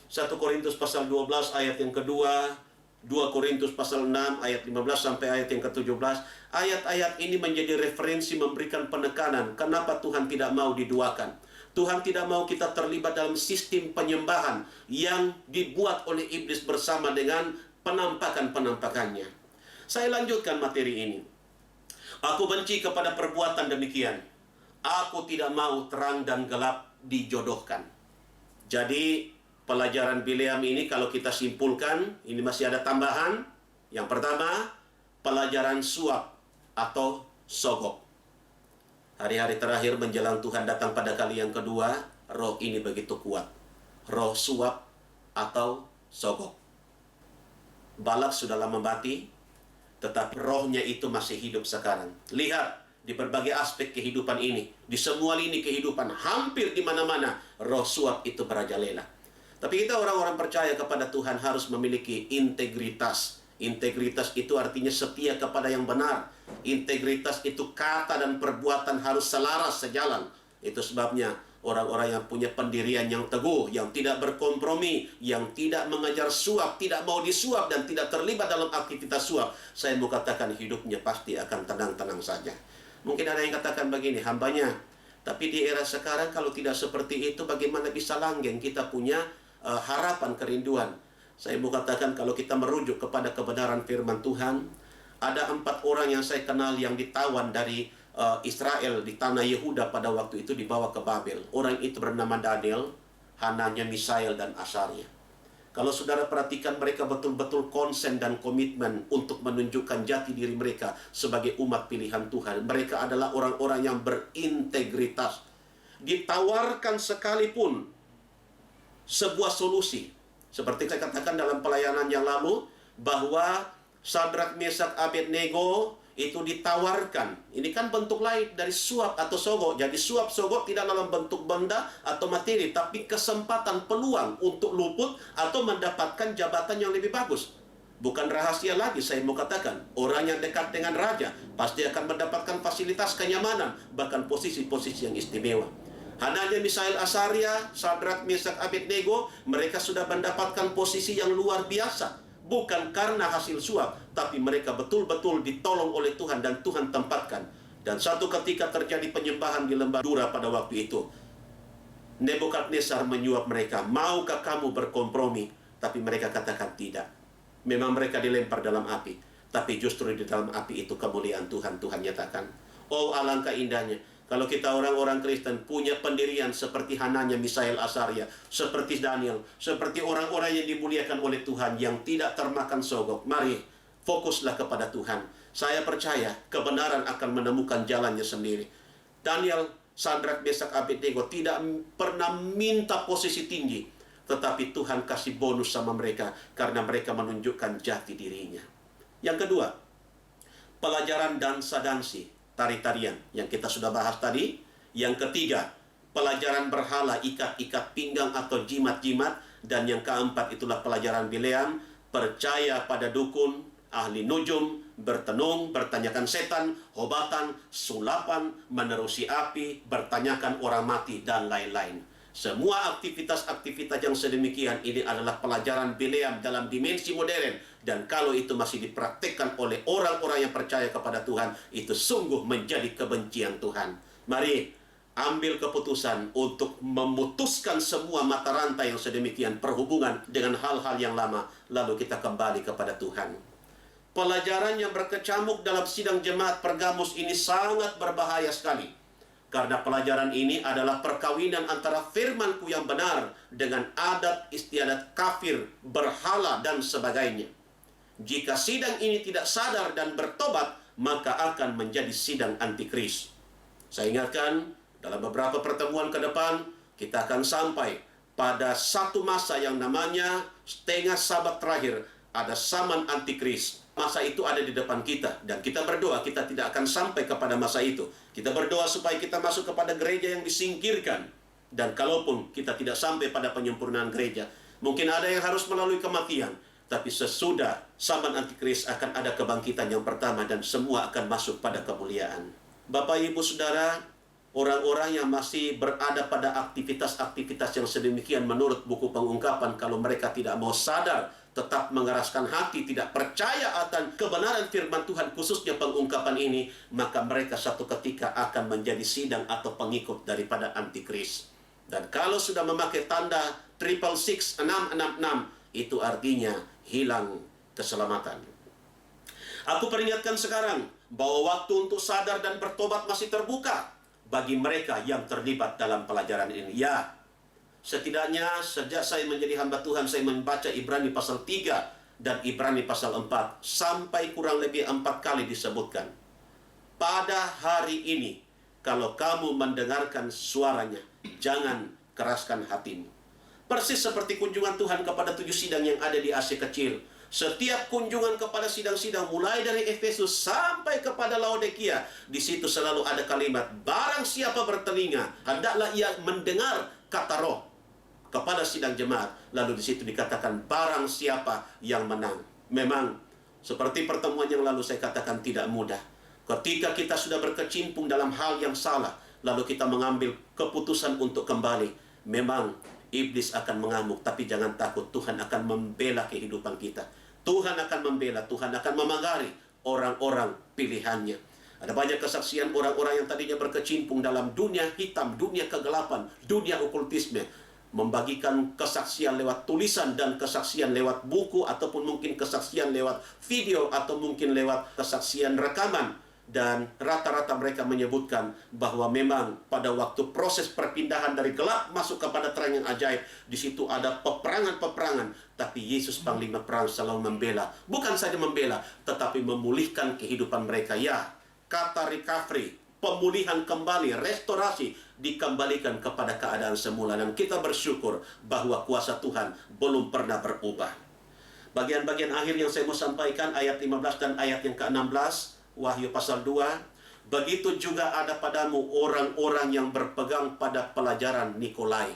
1 Korintus pasal 12 ayat yang kedua, 2 Korintus pasal 6 ayat 15 sampai ayat yang ke-17. Ayat-ayat ini menjadi referensi memberikan penekanan kenapa Tuhan tidak mau diduakan. Tuhan tidak mau kita terlibat dalam sistem penyembahan yang dibuat oleh iblis bersama dengan penampakan-penampakannya. Saya lanjutkan materi ini. Aku benci kepada perbuatan demikian. Aku tidak mau terang dan gelap dijodohkan. Jadi pelajaran Bileam ini kalau kita simpulkan, ini masih ada tambahan. Yang pertama, pelajaran suap atau sogok. Hari-hari terakhir menjelang Tuhan datang pada kali yang kedua, roh ini begitu kuat. Roh suap atau sogok. Balak sudah lama mati, tetapi rohnya itu masih hidup sekarang. Lihat, di berbagai aspek kehidupan ini, di semua lini kehidupan, hampir di mana-mana, roh suap itu merajalela. Tapi kita orang-orang percaya kepada Tuhan harus memiliki integritas. Integritas itu artinya setia kepada yang benar. Integritas itu kata dan perbuatan harus selaras, sejalan. Itu sebabnya orang-orang yang punya pendirian yang teguh, yang tidak berkompromi, yang tidak mengejar suap, tidak mau disuap dan tidak terlibat dalam aktivitas suap, saya mau katakan hidupnya pasti akan tenang-tenang saja. Mungkin ada yang katakan begini, hambanya, tapi di era sekarang kalau tidak seperti itu bagaimana bisa langgeng kita punya harapan, kerinduan. Saya mau katakan kalau kita merujuk kepada kebenaran firman Tuhan, ada 4 orang yang saya kenal yang ditawan dari Israel di tanah Yehuda pada waktu itu dibawa ke Babel. Orang itu bernama Daniel, Hananya, Misael, dan Asaria. Kalau saudara perhatikan, mereka betul-betul konsen dan komitmen untuk menunjukkan jati diri mereka sebagai umat pilihan Tuhan. Mereka adalah orang-orang yang berintegritas. Ditawarkan sekalipun sebuah solusi. Seperti saya katakan dalam pelayanan yang lalu, bahwa Sadrak, Mesak, Abednego itu ditawarkan. Ini kan bentuk lain dari suap atau sogok. Jadi suap sogok tidak dalam bentuk benda atau materi, tapi kesempatan, peluang untuk luput atau mendapatkan jabatan yang lebih bagus. Bukan rahasia lagi saya mau katakan, orang yang dekat dengan raja pasti akan mendapatkan fasilitas kenyamanan, bahkan posisi-posisi yang istimewa. Hananya, Misael, Asaria, Sadrak, Mesak, Abednego, mereka sudah mendapatkan posisi yang luar biasa. Bukan karena hasil suap, tapi mereka betul-betul ditolong oleh Tuhan dan Tuhan tempatkan. Dan satu ketika terjadi penyembahan di lembah Dura pada waktu itu. Nebukadnezar menyuap mereka, maukah kamu berkompromi? Tapi mereka katakan tidak. Memang mereka dilempar dalam api, tapi justru di dalam api itu kemuliaan Tuhan nyatakan. Oh, alangkah indahnya kalau kita orang-orang Kristen punya pendirian seperti Hananya, Misael, Asaria, seperti Daniel, seperti orang-orang yang dimuliakan oleh Tuhan, yang tidak termakan sogok. Mari, fokuslah kepada Tuhan. Saya percaya kebenaran akan menemukan jalannya sendiri. Daniel, Sadrak, Mesak, Abednego tidak pernah minta posisi tinggi, tetapi Tuhan kasih bonus sama mereka karena mereka menunjukkan jati dirinya. Yang kedua, pelajaran dansa-dansi, tari-tarian yang kita sudah bahas tadi. Yang ketiga, pelajaran berhala, ikat-ikat pinggang atau jimat-jimat. Dan yang keempat itulah pelajaran Bileam, percaya pada dukun, ahli nujum, bertenung, bertanyakan setan, obatan, sulapan, menerusi api, bertanyakan orang mati, dan lain-lain. Semua aktivitas-aktivitas yang sedemikian ini adalah pelajaran Bileam dalam dimensi modern. Dan kalau itu masih dipraktikkan oleh orang-orang yang percaya kepada Tuhan, itu sungguh menjadi kebencian Tuhan. Mari ambil keputusan untuk memutuskan semua mata rantai yang sedemikian berhubungan dengan hal-hal yang lama, lalu kita kembali kepada Tuhan. Pelajaran yang berkecamuk dalam sidang jemaat Pergamus ini sangat berbahaya sekali. Karena pelajaran ini adalah perkawinan antara firman-Ku yang benar dengan adat istiadat kafir, berhala, dan sebagainya. Jika sidang ini tidak sadar dan bertobat, maka akan menjadi sidang antikris. Saya ingatkan, dalam beberapa pertemuan ke depan, kita akan sampai pada satu masa yang namanya setengah sabat terakhir. Ada zaman antikris. Masa itu ada di depan kita. Dan kita berdoa, kita tidak akan sampai kepada masa itu. Kita berdoa supaya kita masuk kepada gereja yang disingkirkan. Dan kalaupun kita tidak sampai pada penyempurnaan gereja, mungkin ada yang harus melalui kematian. Tapi sesudah zaman antikris akan ada kebangkitan yang pertama dan semua akan masuk pada kemuliaan. Bapak, Ibu, Saudara, orang-orang yang masih berada pada aktivitas-aktivitas yang sedemikian menurut buku pengungkapan, kalau mereka tidak mau sadar, tetap mengeraskan hati, tidak percaya akan kebenaran firman Tuhan, khususnya pengungkapan ini, maka mereka satu ketika akan menjadi sidang atau pengikut daripada antikris. Dan kalau sudah memakai tanda 666, 666, itu artinya hilang keselamatan. Aku peringatkan sekarang bahwa waktu untuk sadar dan bertobat masih terbuka bagi mereka yang terlibat dalam pelajaran ini. Ya, setidaknya sejak saya menjadi hamba Tuhan, saya membaca Ibrani pasal 3 dan Ibrani pasal 4 sampai kurang lebih 4 kali disebutkan. Pada hari ini, kalau kamu mendengarkan suaranya, jangan keraskan hatimu. Persis seperti kunjungan Tuhan kepada 7 sidang yang ada di Asia Kecil. Setiap kunjungan kepada sidang-sidang, mulai dari Efesus sampai kepada Laodikia, di situ selalu ada kalimat, barang siapa bertelinga, hendaklah ia mendengar kata Roh kepada sidang jemaat. Lalu di situ dikatakan, barang siapa yang menang. Memang, seperti pertemuan yang lalu saya katakan, tidak mudah. Ketika kita sudah berkecimpung dalam hal yang salah, lalu kita mengambil keputusan untuk kembali, memang iblis akan mengamuk, tapi jangan takut, Tuhan akan membela kehidupan kita. Tuhan akan membela, Tuhan akan memagari orang-orang pilihannya. Ada banyak kesaksian orang-orang yang tadinya berkecimpung dalam dunia hitam, dunia kegelapan, dunia okultisme, membagikan kesaksian lewat tulisan dan kesaksian lewat buku, ataupun mungkin kesaksian lewat video, atau mungkin lewat kesaksian rekaman. Dan rata-rata mereka menyebutkan bahwa memang pada waktu proses perpindahan dari gelap masuk kepada terang yang ajaib, di situ ada peperangan-peperangan, tapi Yesus Panglima Perang selalu membela. Bukan saja membela, tetapi memulihkan kehidupan mereka. Ya, kata recovery, pemulihan kembali, restorasi, dikembalikan kepada keadaan semula. Dan kita bersyukur bahwa kuasa Tuhan belum pernah berubah. Bagian-bagian akhir yang saya mau sampaikan, ayat 15 dan ayat yang ke-16, Wahyu pasal 2, begitu juga ada padamu orang-orang yang berpegang pada pelajaran Nikolai.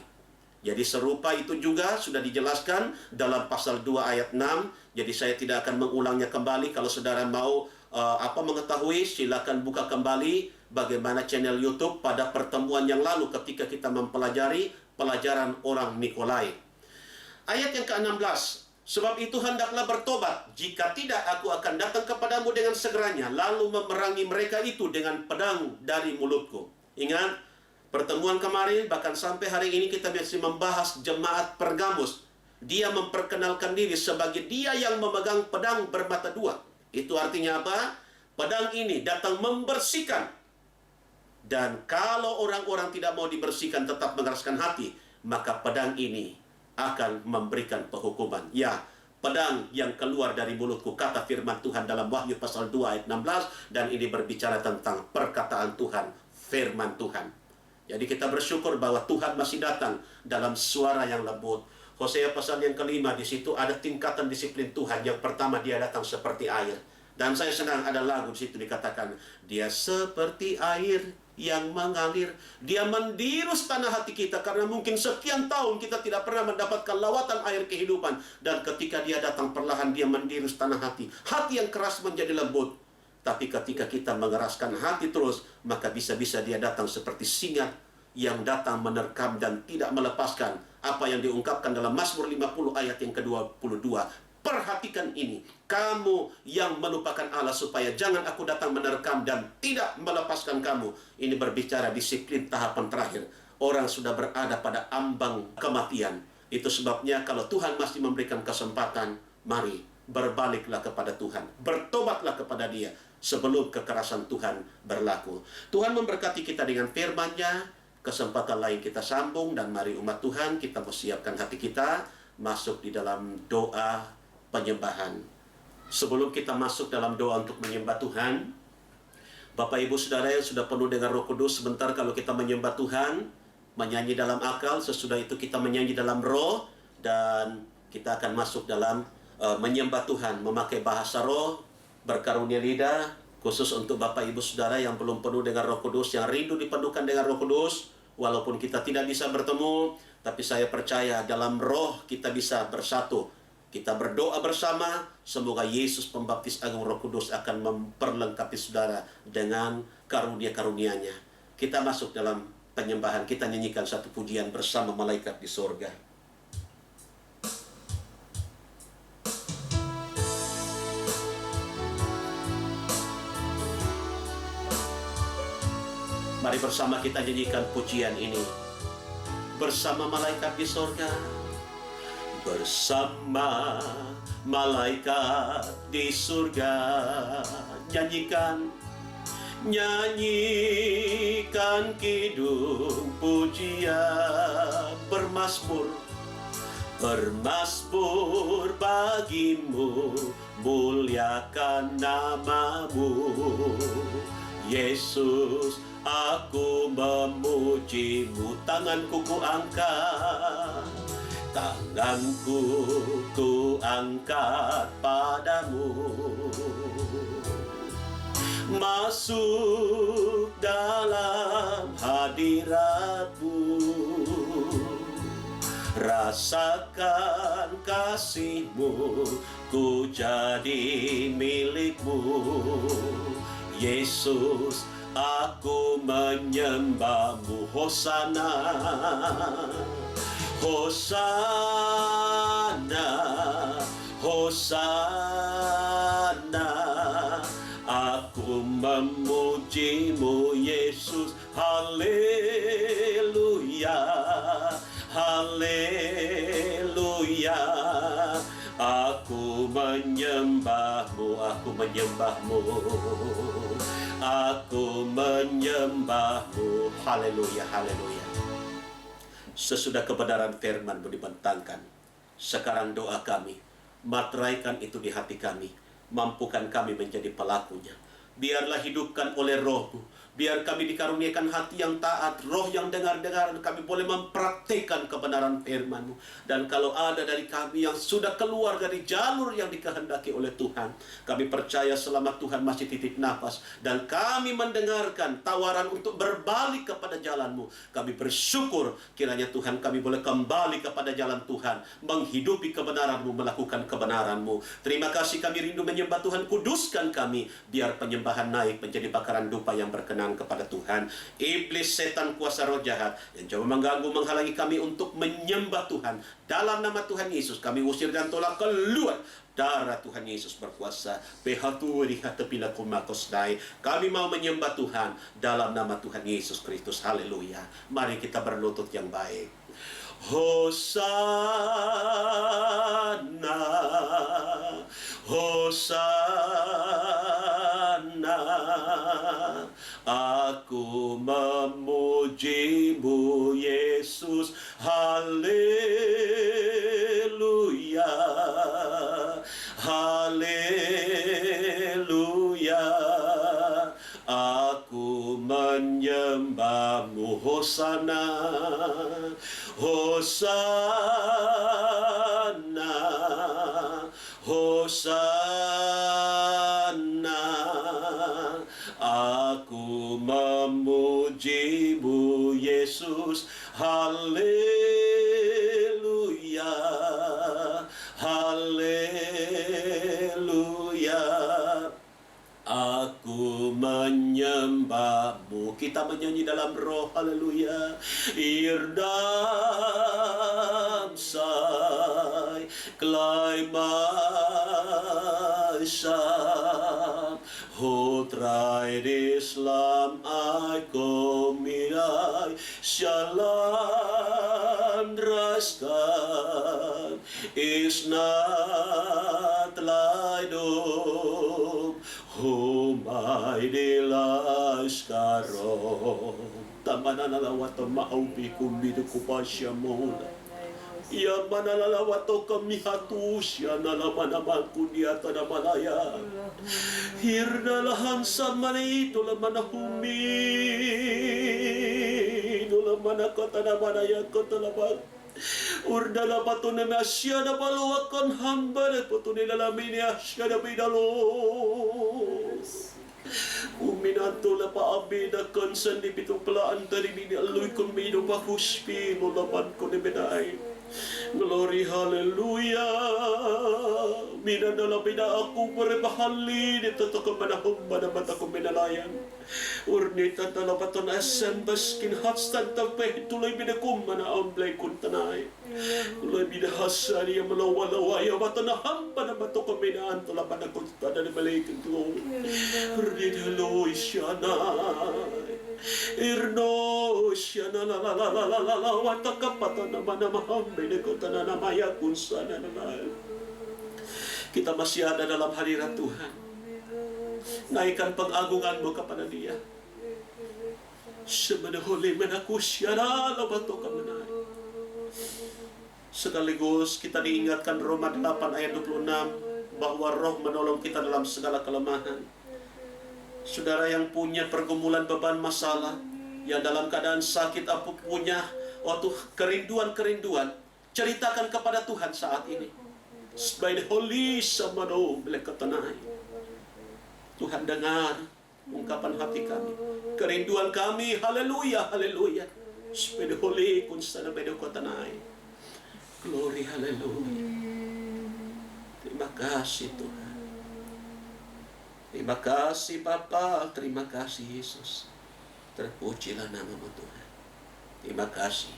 Jadi serupa itu juga sudah dijelaskan dalam pasal 2 ayat 6. Jadi saya tidak akan mengulangnya kembali. Kalau saudara mau mengetahui, silakan buka kembali bagaimana channel YouTube pada pertemuan yang lalu ketika kita mempelajari pelajaran orang Nikolai. Ayat yang ke-16, sebab itu hendaklah bertobat, jika tidak aku akan datang kepadamu dengan segeranya, lalu memerangi mereka itu dengan pedang dari mulutku. Ingat, pertemuan kemarin, bahkan sampai hari ini kita masih membahas jemaat Pergamus. Dia memperkenalkan diri sebagai dia yang memegang pedang bermata dua. Itu artinya apa? Pedang ini datang membersihkan. Dan kalau orang-orang tidak mau dibersihkan, tetap mengeraskan hati, maka pedang ini akan memberikan penghukuman. Ya, pedang yang keluar dari mulutku, kata firman Tuhan dalam Wahyu pasal 2 ayat 16, dan ini berbicara tentang perkataan Tuhan, firman Tuhan. Jadi kita bersyukur bahwa Tuhan masih datang dalam suara yang lembut. Hosea pasal yang ke-5, di situ ada tingkatan disiplin Tuhan. Yang pertama, dia datang seperti air. Dan saya senang ada lagu di situ dikatakan, dia seperti air yang mengalir. Dia mendirus tanah hati kita karena mungkin sekian tahun kita tidak pernah mendapatkan lawatan air kehidupan. Dan ketika dia datang perlahan, dia mendirus tanah hati. Hati yang keras menjadi lembut. Tapi ketika kita mengeraskan hati terus, maka bisa-bisa dia datang seperti singa yang datang menerkam dan tidak melepaskan apa yang diungkapkan dalam Mazmur 50 ayat yang ke-22. Perhatikan ini, kamu yang melupakan Allah, supaya jangan aku datang menerkam dan tidak melepaskan kamu. Ini berbicara disiplin tahapan terakhir. Orang sudah berada pada ambang kematian. Itu sebabnya kalau Tuhan masih memberikan kesempatan, mari berbaliklah kepada Tuhan, bertobatlah kepada Dia sebelum kekerasan Tuhan berlaku. Tuhan memberkati kita dengan firman-Nya. Kesempatan lain kita sambung, dan mari umat Tuhan kita persiapkan hati kita masuk di dalam doa penyembahan. Sebelum kita masuk dalam doa untuk menyembah Tuhan, Bapak Ibu Saudara yang sudah penuh dengan Roh Kudus, sebentar kalau kita menyembah Tuhan, menyanyi dalam akal, sesudah itu kita menyanyi dalam roh, dan kita akan masuk dalam menyembah Tuhan, memakai bahasa roh, berkarunia lidah, khusus untuk Bapak Ibu Saudara yang belum penuh dengan Roh Kudus, yang rindu dipenuhkan dengan Roh Kudus. Walaupun kita tidak bisa bertemu, tapi saya percaya dalam roh kita bisa bersatu. Kita berdoa bersama, semoga Yesus Pembaptis Agung Roh Kudus akan memperlengkapi saudara dengan karunia-karunia-Nya. Kita masuk dalam penyembahan, kita nyanyikan satu pujian bersama malaikat di sorga. Mari bersama kita nyanyikan pujian ini. Bersama malaikat di sorga, bersama malaikat di surga, nyanyikan, nyanyikan kidung pujian, bermasmur, bermasmur bagimu, muliakan namamu, Yesus. Aku memujimu, tanganku ku angkat, tanganku ku angkat padamu. Masuk dalam hadiratmu, rasakan kasihmu, ku jadi milikmu, Yesus. Aku menyembahmu, Hosana, Hosana, Hosana. Aku memujimu, Yesus. Haleluya, haleluya. Aku menyembahmu, aku menyembahmu, aku menyembahmu. Haleluya, haleluya. Sesudah kebenaran firman-Mu dibentangkan, sekarang doa kami, materaikan itu di hati kami, mampukan kami menjadi pelakunya. Biarlah hidupkan oleh Roh-Mu, biar kami dikaruniakan hati yang taat, roh yang dengar-dengar, kami boleh mempraktikkan kebenaran firman-Mu. Dan kalau ada dari kami yang sudah keluar dari jalur yang dikehendaki oleh Tuhan, kami percaya selama Tuhan masih titik nafas dan kami mendengarkan tawaran untuk berbalik kepada jalan-Mu, kami bersyukur kiranya Tuhan kami boleh kembali kepada jalan Tuhan, menghidupi kebenaran-Mu, melakukan kebenaran-Mu. Terima kasih, kami rindu menyembah Tuhan. Kuduskan kami, biar penyembahan naik menjadi bakaran dupa yang berkenan kepada Tuhan. Iblis, setan, kuasa roh jahat yang coba mengganggu, menghalangi kami untuk menyembah Tuhan, dalam nama Tuhan Yesus kami usir dan tolak keluar. Darah Tuhan Yesus berkuasa. Kami mau menyembah Tuhan dalam nama Tuhan Yesus Kristus. Haleluya. Mari kita berlutut yang baik. Hosana, Hosana. Aku memujimu, Yesus. Haleluya, haleluya. Aku menyembahmu. Hosana, Hosana, Hosana. Aku memuji kita menyanyi dalam roh. Haleluya. Irdam sai klai masam hotrai Islam ai komirai shalom draskan isnat laidum humai dilaskarom tamananalawato maubi kumbidu kupasyamola ya manalalawato kamihatusya nalamanamanku diata na malaya hirdalahan sa manito lamanahumi nulamanakota na manaya kotalabag urdala pato na masya na paluwakan hamba na pato nilalamini asya na binalos uminato la paabi na kansan di pitong palaan tari bini aloy kong mino pakuspi nulaman ko ni binay. Glory, hallelujah. Minadala bina ako parebahali nito to kamanahong manamata ko minalayan. Urnita talapaton asem baskin hatstan tapay tuloy binakum manaamblay kuntanay. Tuloy binahasa niya malawalawaya matanaham pa na bato ko minaan tulapan na kuntanay na balikin ko. Urnita loy siya na. Irno siya na la la la la la la la watakapata naman na mahambe na ko tananamaya kung sana na kita masih ada dalam hadirat Tuhan. Naikkan pengagungan-Mu kepada Dia. Semenahuli menaku syara labato kemenai. Sekaligus kita diingatkan Roma 8 ayat 26 bahwa Roh menolong kita dalam segala kelemahan. Saudara yang punya pergumulan beban masalah, yang dalam keadaan sakit apa punya waktu kerinduan-kerinduan, ceritakan kepada Tuhan saat ini. Sebagai holy samano melekatanai. Tuhan dengar ungkapan hati kami, kerinduan kami, haleluya, haleluya. Sebagai holy kunsana bedokotanai. Glory, haleluya. Terima kasih Tuhan. Terima kasih Bapa, terima kasih Yesus. Terpujilah nama-Mu Tuhan. Terima kasih.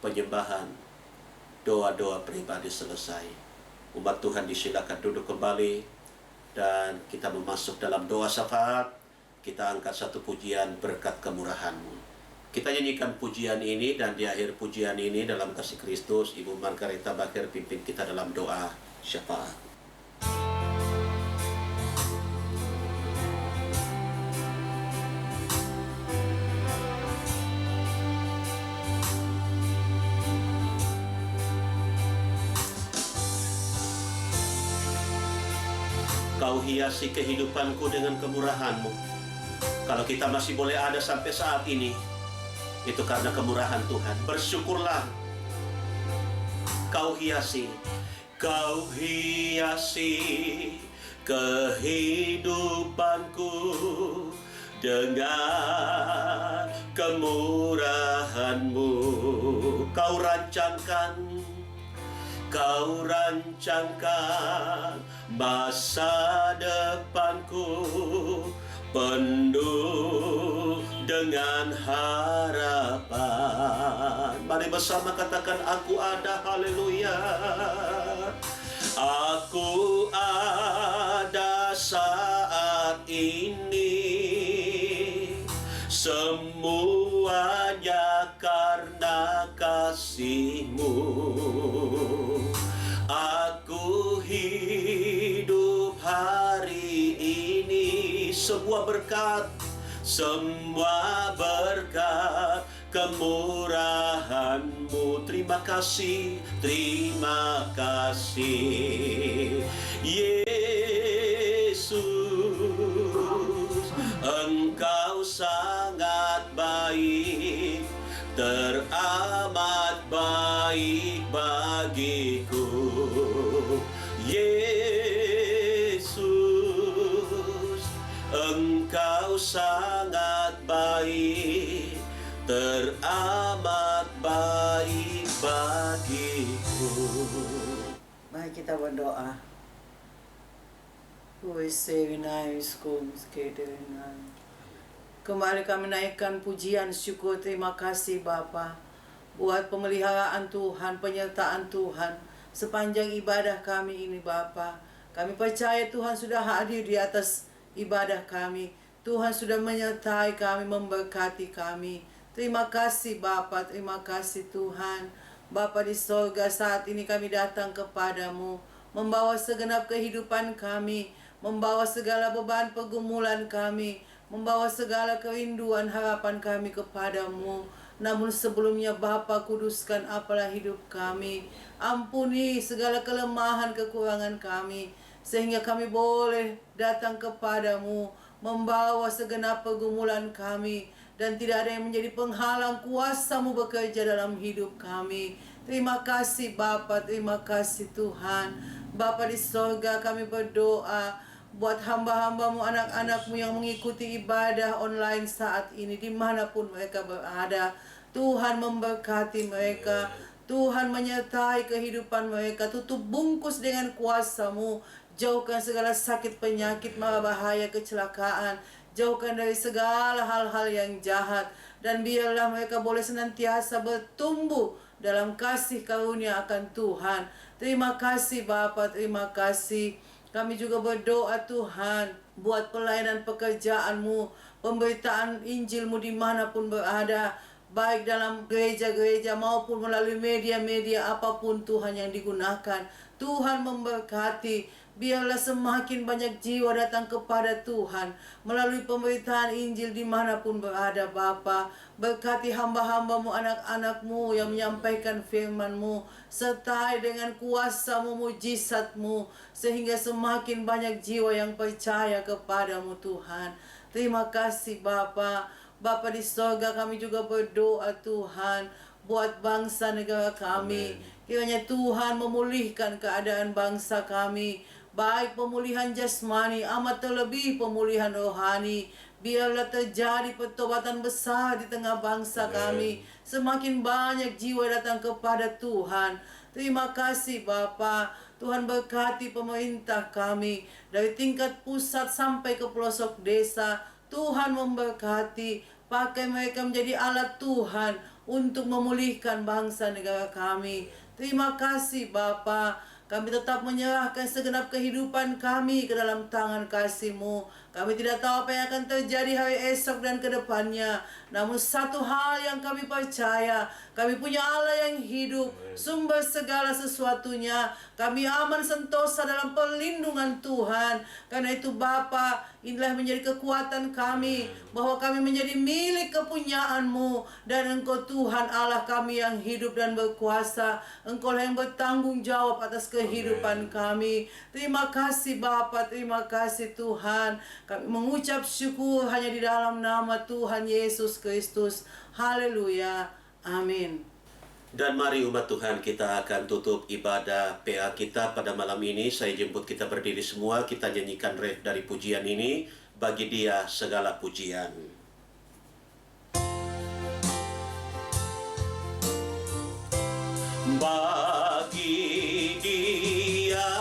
Penyembahan, doa-doa pribadi selesai. Umat Tuhan disilakan duduk kembali dan kita memasuk dalam doa syafaat. Kita angkat satu pujian berkat kemurahan-Mu. Kita nyanyikan pujian ini dan di akhir pujian ini dalam kasih Kristus, Ibu Margarita Bakir pimpin kita dalam doa syafaat. Kau hiasi kehidupanku dengan kemurahan-Mu. Kalau kita masih boleh ada sampai saat ini, itu karena kemurahan Tuhan. Bersyukurlah. Kau hiasi kehidupanku dengan kemurahan-Mu. Kau rancangkan masa depanku penuh dengan harapan. Mari bersama katakan, aku ada, haleluya. Aku ada saat ini, semuanya karena kasih-Mu. Aku hidup hari ini, semua berkat kemurahan-Mu. Terima kasih Yesus. Engkau sangat baik, teramat baik bagiku. Yesus, Engkau sangat baik, teramat baik bagiku.
Mari kita berdoa. Woi sevinai skum skedenai. Kembali kami naikkan pujian syukur terima kasih Bapa buat pemeliharaan Tuhan, penyertaan Tuhan sepanjang ibadah kami ini Bapa. Kami percaya Tuhan sudah hadir di atas ibadah kami. Tuhan sudah menyertai kami, memberkati kami. Terima kasih Bapa, terima kasih Tuhan. Bapa di sorga, saat ini kami datang kepadamu, membawa segenap kehidupan kami, membawa segala beban pergumulan kami, membawa segala kerinduan harapan kami kepadamu. Namun sebelumnya Bapa, kuduskan apalah hidup kami. Ampuni segala kelemahan kekurangan kami, sehingga kami boleh datang kepadamu, membawa segenap pergumulan kami, dan tidak ada yang menjadi penghalang kuasa-Mu bekerja dalam hidup kami. Terima kasih Bapa, terima kasih Tuhan. Bapa di sorga, kami berdoa buat hamba-hamba-Mu, anak-anak-Mu yang mengikuti ibadah online saat ini, dimanapun mereka berada. Tuhan memberkati mereka, Tuhan menyertai kehidupan mereka. Tutup bungkus dengan kuasa-Mu, jauhkan segala sakit, penyakit, mara bahaya, kecelakaan. Jauhkan dari segala hal-hal yang jahat. Dan biarlah mereka boleh senantiasa bertumbuh dalam kasih karunia akan Tuhan. Terima kasih Bapa, terima kasih. Kami juga berdoa Tuhan buat pelayanan pekerjaan-Mu, pemberitaan Injil-Mu dimanapun berada, baik dalam gereja-gereja maupun melalui media-media apapun Tuhan yang digunakan. Tuhan memberkati. Biarlah semakin banyak jiwa datang kepada Tuhan melalui pemberitaan Injil dimanapun berada Bapa. Berkati hamba-hamba-Mu, anak-anak-Mu yang menyampaikan firman-Mu, sertai dengan kuasa-Mu, mujizat-Mu, sehingga semakin banyak jiwa yang percaya kepada-Mu Tuhan. Terima kasih Bapa. Bapa di sorga, kami juga berdoa Tuhan buat bangsa negara kami. Kiranya Tuhan memulihkan keadaan bangsa kami, baik pemulihan jasmani, amat terlebih pemulihan rohani. Biarlah terjadi pertobatan besar di tengah bangsa kami. Semakin banyak jiwa datang kepada Tuhan. Terima kasih Bapa. Tuhan berkati pemerintah kami dari tingkat pusat sampai ke pelosok desa. Tuhan memberkati, pakai mereka menjadi alat Tuhan untuk memulihkan bangsa negara kami. Terima kasih Bapa. Kami tetap menyerahkan segenap kehidupan kami ke dalam tangan kasih-Mu. Kami tidak tahu apa yang akan terjadi hari esok dan ke depannya. Namun satu hal yang kami percaya, kami punya Allah yang hidup, sumber segala sesuatunya. Kami aman sentosa dalam perlindungan Tuhan. Karena itu Bapa, inilah menjadi kekuatan kami, bahwa kami menjadi milik kepunyaan-Mu. Dan Engkau Tuhan Allah kami yang hidup dan berkuasa. Engkau yang bertanggung jawab atas kehidupan kami. Terima kasih Bapa, terima kasih Tuhan. Kami mengucap syukur hanya di dalam nama Tuhan Yesus Kristus. Haleluya. Amin.
Dan mari umat Tuhan, kita akan tutup ibadah PA kita pada malam ini. Saya jemput kita berdiri semua, kita nyanyikan ref dari pujian ini. Bagi Dia segala pujian. Bagi Dia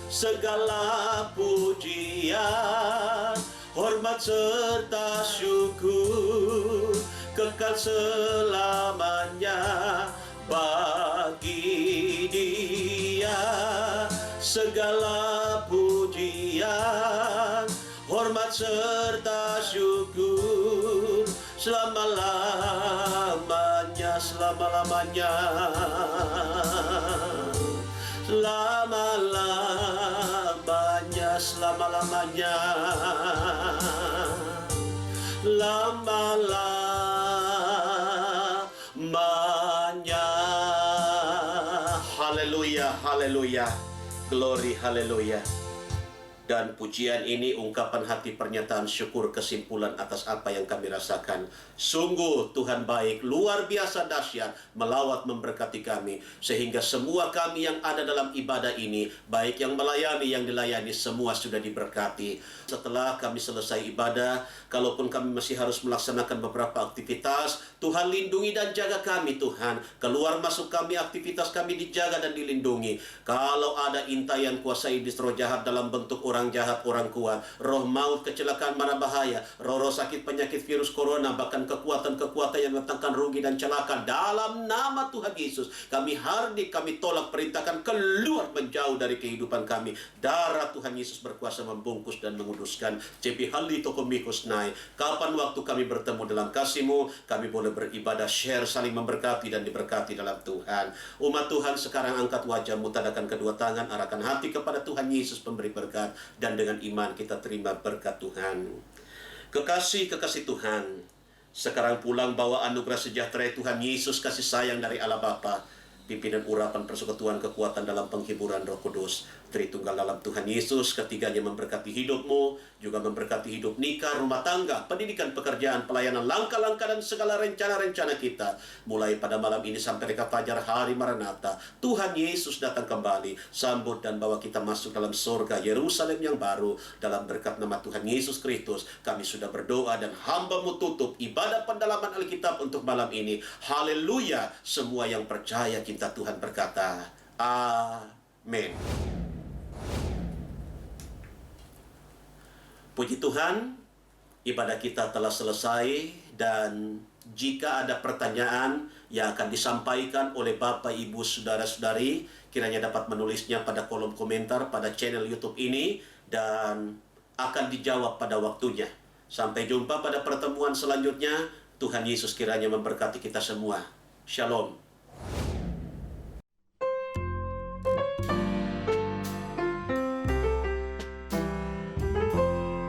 segala pujian, hormat serta syukur kekal selamanya. Bagi Dia segala pujian, hormat serta syukur selama-lamanya, selama-lamanya, selama-lamanya, selama-lamanya, lama-lamanya. Haleluya, haleluya, glory, haleluya. Dan pujian ini ungkapan hati, pernyataan syukur, kesimpulan atas apa yang kami rasakan. Sungguh Tuhan baik, luar biasa dahsyat, melawat memberkati kami. Sehingga semua kami yang ada dalam ibadah ini, baik yang melayani, yang dilayani, semua sudah diberkati. Setelah kami selesai ibadah, kalaupun kami masih harus melaksanakan beberapa aktivitas, Tuhan lindungi dan jaga kami Tuhan. Keluar masuk kami, aktivitas kami dijaga dan dilindungi. Kalau ada intayan kuasa iblis roh jahat dalam bentuk orang jahat, orang kuat, roh maut, kecelakaan, mara bahaya, roh-roh sakit, penyakit, virus corona, bahkan kekuatan-kekuatan yang mendatangkan rugi dan celaka, dalam nama Tuhan Yesus, kami hardik, kami tolak, perintahkan keluar menjauh dari kehidupan kami. Darah Tuhan Yesus berkuasa membungkus dan menguduskan. Cepi hali toko mikos nai. Kapan waktu kami bertemu dalam kasih-Mu, kami boleh beribadah, share, saling memberkati dan diberkati dalam Tuhan. Umat Tuhan sekarang angkat wajah-Mu, tadakan kedua tangan, arahkan hati kepada Tuhan Yesus pemberi berkat, dan dengan iman kita terima berkat Tuhan. Kekasih-kekasih Tuhan, sekarang pulang bawa anugerah sejahtera Tuhan Yesus, kasih sayang dari Allah Bapa, pimpinan urapan persekutuan kekuatan dalam penghiburan Roh Kudus, Tritunggal dalam Tuhan Yesus, ketiganya memberkati hidupmu, juga memberkati hidup nikah, rumah tangga, pendidikan, pekerjaan, pelayanan, langkah-langkah dan segala rencana-rencana kita. Mulai pada malam ini sampai dekat fajar hari Maranatha, Tuhan Yesus datang kembali, sambut dan bawa kita masuk dalam surga Yerusalem yang baru. Dalam berkat nama Tuhan Yesus Kristus, kami sudah berdoa dan hamba-Mu tutup ibadah pendalaman Alkitab untuk malam ini. Haleluya, semua yang percaya cinta Tuhan berkata, amin. Puji Tuhan, ibadah kita telah selesai, dan jika ada pertanyaan yang akan disampaikan oleh Bapak, Ibu, Saudara-saudari, kiranya dapat menulisnya pada kolom komentar pada channel YouTube ini dan akan dijawab pada waktunya. Sampai jumpa pada pertemuan selanjutnya. Tuhan Yesus kiranya memberkati kita semua. Shalom.